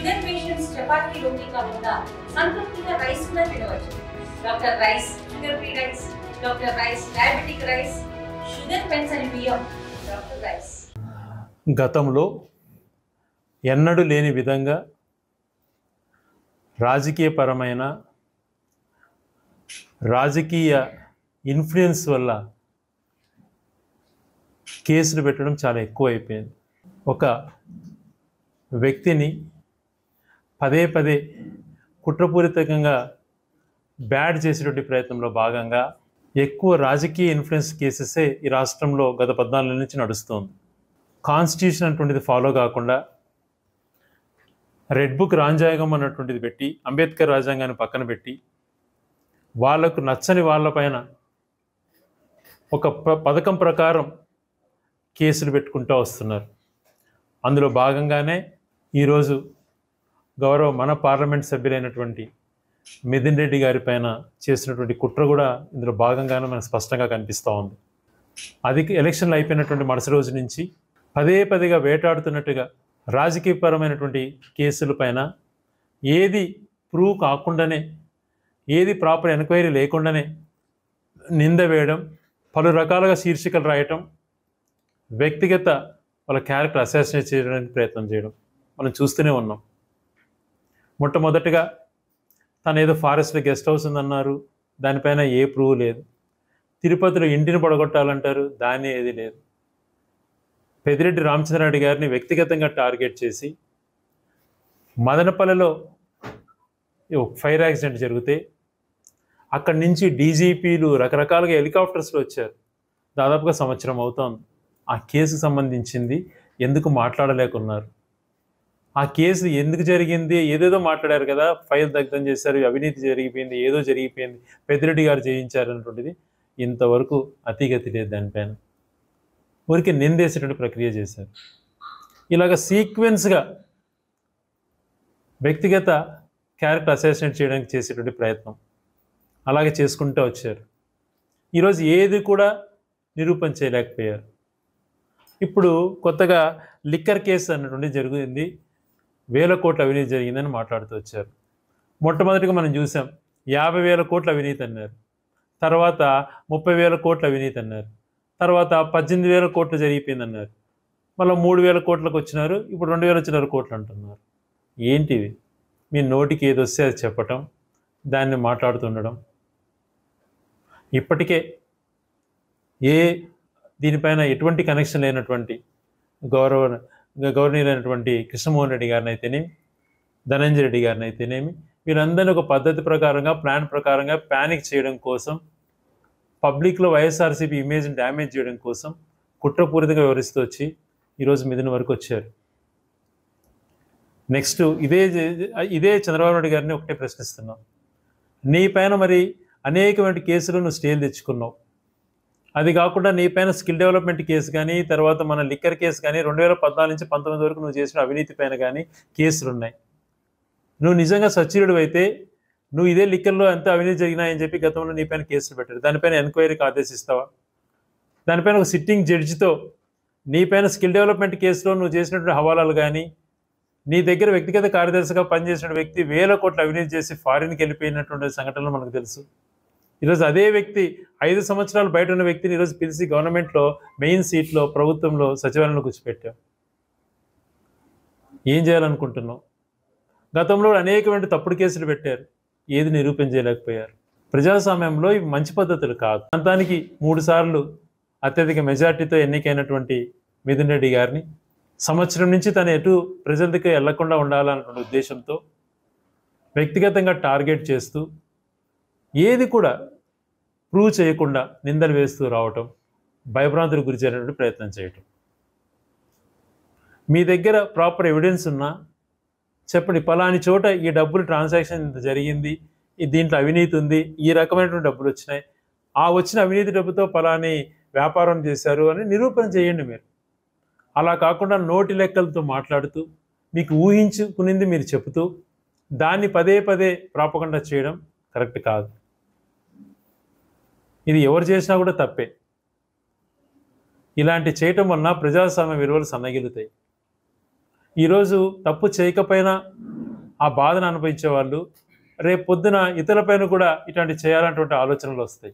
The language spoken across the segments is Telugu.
షుగర్ పేషెంట్స్ చపాతీ రోటీ కాకుండా సంతృప్తిగా రైస్ కూడా తినవచ్చు. Doctor rice, sugar free rice, doctor rice, diabetic rice, sugar పెంచని బియ్యం, డాక్టర్ రైస్. గతంలో ఎన్నడూ లేని విధంగా రాజకీయపరమైన రాజకీయ ఇన్ఫ్లుయెన్స్ వల్ల కేసులు పెట్టడం చాలా ఎక్కువ అయిపోయింది. ఒక వ్యక్తిని పదే పదే కుట్రపూరితంగా బ్యాడ్ చేసేటువంటి ప్రయత్నంలో భాగంగా ఎక్కువ రాజకీయ ఇన్ఫ్లుయెన్స్ కేసెసే ఈ రాష్ట్రంలో గత 14 నుంచి నడుస్తుంది. కాన్స్టిట్యూషన్ అటువంటిది ఫాలో కాకుండా రెడ్ బుక్ రాజ్యాంగం అన్నటువంటిది పెట్టి, అంబేద్కర్ రాజ్యాంగాన్ని పక్కన పెట్టి, వాళ్లకు నచ్చని వాళ్ళపైన ఒక పథకం ప్రకారం కేసులు పెట్టుకుంటూ వస్తున్నారు. అందులో భాగంగానే ఈరోజు మన పార్లమెంట్ సభ్యులైనటువంటి మిథున్ రెడ్డి గారి పైన చేసినటువంటి కుట్ర కూడా ఇందులో భాగంగానే మనకు స్పష్టంగా కనిపిస్తూ ఉంది. అది ఎలక్షన్లు అయిపోయినటువంటి మరుసటి రోజు నుంచి పదే పదేగా వేటాడుతున్నట్టుగా రాజకీయపరమైనటువంటి కేసుల పైన ఏది ప్రూవ్ కాకుండానే, ఏది ప్రాపర్ ఎంక్వైరీ లేకుండానే నింద వేయడం, పలు రకాలుగా శీర్షికలు రాయటం, వ్యక్తిగత వాళ్ళ క్యారెక్టర్ అసాసినేట్ చేయడానికి ప్రయత్నం చేయడం మనం చూస్తూనే ఉన్నాం. మొట్టమొదటిగా తను ఏదో ఫారెస్ట్లో గెస్ట్ హౌస్ ఉందన్నారు, దానిపైన ఏ ప్రూవ్ లేదు. తిరుపతిలో ఇంటిని పడగొట్టాలంటారు, దాన్ని ఏది లేదు. పెద్దిరెడ్డి రామచంద్రారెడ్డి గారిని వ్యక్తిగతంగా టార్గెట్ చేసి మదనపల్లిలో ఫైర్ యాక్సిడెంట్ జరిగితే అక్కడి నుంచి డీజీపీలు రకరకాలుగా హెలికాప్టర్స్లో వచ్చారు. దాదాపుగా సంవత్సరం అవుతోంది. ఆ కేసుకు సంబంధించింది ఎందుకు మాట్లాడలేకున్నారు? ఆ కేసు ఎందుకు జరిగింది? ఏదేదో మాట్లాడారు కదా, ఫైల్ దగ్ధం చేశారు, అవినీతి జరిగిపోయింది, ఏదో జరిగిపోయింది, పెద్దిరెడ్డి గారు చేయించారు అన్నటువంటిది ఇంతవరకు అతిగతి లేదు. దానిపైన ఊరికి నిందేసేటువంటి ప్రక్రియ చేశారు. ఇలాగ సీక్వెన్స్గా వ్యక్తిగత క్యారెక్టర్ అసాసినేట్ చేయడానికి చేసేటువంటి ప్రయత్నం అలాగే చేసుకుంటూ వచ్చారు. ఈరోజు ఏది కూడా నిరూపణ చేయలేకపోయారు. ఇప్పుడు కొత్తగా లిక్కర్ కేసు అన్నటువంటి జరిగింది, 1000 కోట్ల అవినీతి జరిగిందని మాట్లాడుతూ వచ్చారు. మొట్టమొదటిగా మనం చూసాం 50,000 కోట్ల అవినీతి అన్నారు, తర్వాత 30,000 కోట్ల అవినీతి అన్నారు, తర్వాత 18,000 కోట్లు జరిగిపోయిందన్నారు, మళ్ళీ 3,000 కోట్లకు వచ్చినారు, ఇప్పుడు 2,000 కోట్లు అంటున్నారు. ఏంటివి? మీ నోటికి ఏది వస్తే అది చెప్పటం, దాన్ని మాట్లాడుతుండడం. ఇప్పటికే దీనిపైన ఎటువంటి కనెక్షన్ లేనటువంటి గవర్నీయులైనటువంటి కృష్ణమోహన్ రెడ్డి గారిని అయితేనేమి, ధనంజయ రెడ్డి గారిని అయితేనేమి, వీళ్ళందరినీ ఒక పద్ధతి ప్రకారంగా, ప్లాన్ ప్రకారంగా ప్యానిక్ చేయడం కోసం, పబ్లిక్లో వైఎస్ఆర్సీపీ ఇమేజ్ని డ్యామేజ్ చేయడం కోసం కుట్రపూరితంగా వివరిస్తూ వచ్చి ఈరోజు మిథున్ వరకు వచ్చారు. నెక్స్ట్ ఇదే చంద్రబాబు నాయుడు గారిని ఒకటే ప్రశ్నిస్తున్నాం. నీ పైన మరి అనేకమైన కేసులు నువ్వు స్టేలు తెచ్చుకున్నావు. అది కాకుండా నీ పైన స్కిల్ డెవలప్మెంట్ కేసు కానీ, తర్వాత మన లిక్కర్ కేసు కానీ, 2014 నుంచి 19 వరకు నువ్వు చేసిన అవినీతి పైన కానీ కేసులు ఉన్నాయి. నువ్వు నిజంగా సచ్చిరుడు అయితే నువ్వు ఇదే లిక్కర్లో ఎంత అవినీతి జరిగినాయని చెప్పి గతంలో నీ పైన కేసులు పెట్టారు. దానిపైన ఎంక్వైరీకి ఆదేశిస్తావా? దానిపైన ఒక సిట్టింగ్ జడ్జితో నీ పైన స్కిల్ డెవలప్మెంట్ కేసులో నువ్వు చేసినటువంటి హవాలాలు కానీ, నీ దగ్గర వ్యక్తిగత కార్యదర్శిగా పనిచేసిన వ్యక్తి 1000 కోట్ల అవినీతి చేసి ఫారిన్కి వెళ్ళిపోయినటువంటి సంఘటనలు మనకు తెలుసు. ఈరోజు అదే వ్యక్తి 5 సంవత్సరాలు బయట ఉన్న వ్యక్తిని ఈరోజు పిలిచి గవర్నమెంట్లో మెయిన్ సీట్లో, ప్రభుత్వంలో, సచివాలయంలో కూర్చోపెట్టావు. ఏం చేయాలనుకుంటున్నావు? గతంలో అనేకమైన తప్పుడు కేసులు పెట్టారు, ఏది నిరూపణ చేయలేకపోయారు. ప్రజాస్వామ్యంలో ఇవి మంచి పద్ధతులు కాదు. ప్రాంతానికి 3 సార్లు అత్యధిక మెజార్టీతో ఎన్నికైనటువంటి మిథున్ రెడ్డి గారిని సంవత్సరం నుంచి తను ఎటు ప్రజల దగ్గర వెళ్లకుండా ఉండాలన్నటువంటి ఉద్దేశంతో వ్యక్తిగతంగా టార్గెట్ చేస్తూ ఏది కూడా ప్రూవ్ చేయకుండా నిందలు వేస్తూ రావటం, భయభ్రాంతులకు గురి చేయాలనే ప్రయత్నం చేయటం. మీ దగ్గర ప్రాపర్ ఎవిడెన్స్ ఉన్నా చెప్పండి, పలాని చోట ఈ డబ్బులు ట్రాన్సాక్షన్ ఇంత జరిగింది, దీంట్లో అవినీతి ఉంది, ఈ రకమైనటువంటి డబ్బులు వచ్చినాయి, ఆ వచ్చిన అవినీతి డబ్బుతో పలాని వ్యాపారం చేశారు అని నిరూపణ చేయండి మీరు. అలా కాకుండా నోటి లెక్కలతో మాట్లాడుతూ మీకు ఊహించుకునింది మీరు చెబుతూ దాన్ని పదే పదే ప్రాపగండా చేయడం కరెక్ట్ కాదు. ఇది ఎవరు చేసినా కూడా తప్పే. ఇలాంటి చేయటం వలన ప్రజాస్వామ్య విలువలు సన్నగిలుతాయి. ఈరోజు తప్పు చేయకపోయినా ఆ బాధను అనుభవించే వాళ్ళు రేపు పొద్దున ఇతరులపైన కూడా ఇట్లాంటి చేయాలన్నటువంటి ఆలోచనలు వస్తాయి.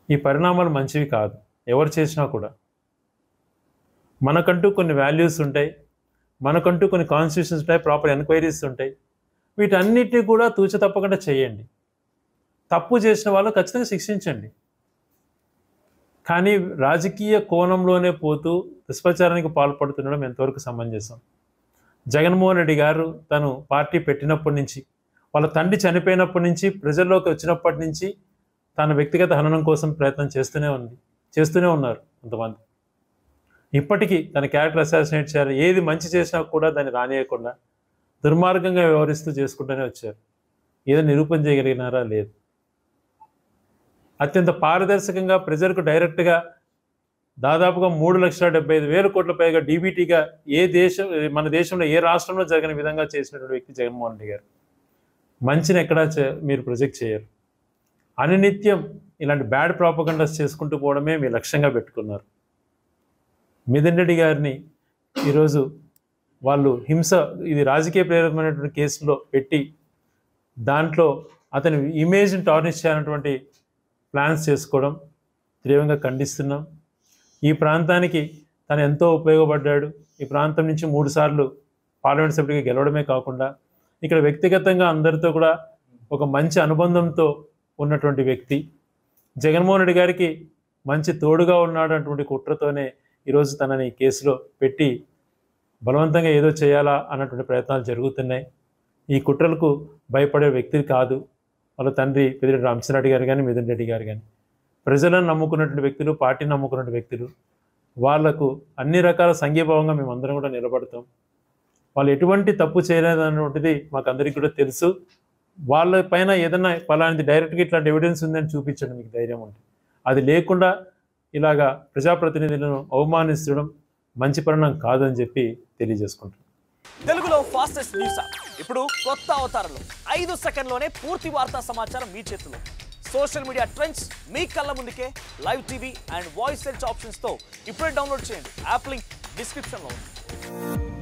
ఈ పరిణామాలు మంచివి కాదు ఎవరు చేసినా కూడా. మనకంటూ కొన్ని వాల్యూస్ ఉంటాయి, మనకంటూ కొన్ని కాన్స్టిట్యూషన్స్ ఉంటాయి, ప్రాపర్ ఎంక్వైరీస్ ఉంటాయి. వీటన్నిటిని కూడా తూచ తప్పకుండా చేయండి. తప్పు చేసిన వాళ్ళు ఖచ్చితంగా శిక్షించండి. కానీ రాజకీయ కోణంలోనే పోతూ దుష్ప్రచారానికి పాల్పడుతుండడం ఎంతవరకు సమంజసం? జగన్మోహన్ రెడ్డి గారు తను పార్టీ పెట్టినప్పటి నుంచి, వాళ్ళ తండ్రి చనిపోయినప్పటి నుంచి, ప్రజల్లోకి వచ్చినప్పటి నుంచి తన వ్యక్తిగత హననం కోసం ప్రయత్నం చేస్తూనే ఉన్నారు కొంతమంది. ఇప్పటికీ తన క్యారెక్టర్ అసాసినేట్ చేయాలి, ఏది మంచి చేసినా కూడా దాన్ని రానియకుండా దుర్మార్గంగా వ్యవహరిస్తూ చేసుకుంటూనే వచ్చారు. ఏదో నిరూపణ చేయగలిగినారా? లేదు. అత్యంత పారదర్శకంగా ప్రజలకు డైరెక్ట్గా దాదాపుగా 3,75,000 కోట్ల పైగా డీబీటీగా మన దేశంలో ఏ రాష్ట్రంలో జరగని విధంగా చేసినటువంటి వ్యక్తి జగన్మోహన్ రెడ్డి గారు. మంచిని ఎక్కడా మీరు ప్రొజెక్ట్ చేయరు. అనునిత్యం ఇలాంటి బ్యాడ్ ప్రాపగండాస్ చేసుకుంటూ పోవడమే మీ లక్ష్యంగా పెట్టుకున్నారు. మిథున్ రెడ్డి గారిని ఈరోజు వాళ్ళు ఇది రాజకీయ ప్రేరితమైనటువంటి కేసులో పెట్టి దాంట్లో అతని ఇమేజ్ని టార్నిష్ చేయాలన్నటువంటి ప్లాన్స్ చేసుకోవడం తీవ్రంగా ఖండిస్తున్నాం. ఈ ప్రాంతానికి తను ఎంతో ఉపయోగపడ్డాడు. ఈ ప్రాంతం నుంచి 3 సార్లు పార్లమెంట్ సభ్యుడిగా గెలవడమే కాకుండా ఇక్కడ వ్యక్తిగతంగా అందరితో కూడా ఒక మంచి అనుబంధంతో ఉన్నటువంటి వ్యక్తి. జగన్మోహన్ రెడ్డి గారికి మంచి తోడుగా ఉన్నాడు అన్నటువంటి కుట్రతోనే ఈరోజు తనని కేసులో పెట్టి బలవంతంగా ఏదో చేయాలా అన్నటువంటి ప్రయత్నాలు జరుగుతున్నాయి. ఈ కుట్రలకు భయపడే వ్యక్తి కాదు వాళ్ళ తండ్రి పెద్దిరెడ్డి రామచంద్రారెడ్డి గారు కానీ మిథున్ రెడ్డి గారు కానీ. ప్రజలను నమ్ముకున్నటువంటి వ్యక్తులు, పార్టీని నమ్ముకున్నటువంటి వ్యక్తులు, వాళ్లకు అన్ని రకాల సంఘీభావంగా మేమందరం కూడా నిలబడతాం. వాళ్ళు ఎటువంటి తప్పు చేయలేదన్నటువంటిది మాకు అందరికీ కూడా తెలుసు. వాళ్ళ పైన ఏదన్నా ఫలానిది డైరెక్ట్గా ఇట్లాంటి ఎవిడెన్స్ ఉందని చూపించండి మీకు ధైర్యం ఉంటుంది. అది లేకుండా ఇలాగా ప్రజాప్రతినిధులను అవమానించడం మంచి పరిణామం కాదని చెప్పి తెలియజేసుకుంటాం. తెలుగులో ఫాస్టెస్ట్ న్యూస్ ఇప్పుడు కొత్త అవతారంలో 5 సెకండ్లోనే పూర్తి వార్తా సమాచారం మీ చేతిలో. సోషల్ మీడియా ట్రెండ్స్ మీ కళ్ళ ముందుకే live TV and voice search ఆప్షన్స్తో ఇప్పుడే డౌన్లోడ్ చేయండి. యాప్ లింక్ డిస్క్రిప్షన్లో ఉంది.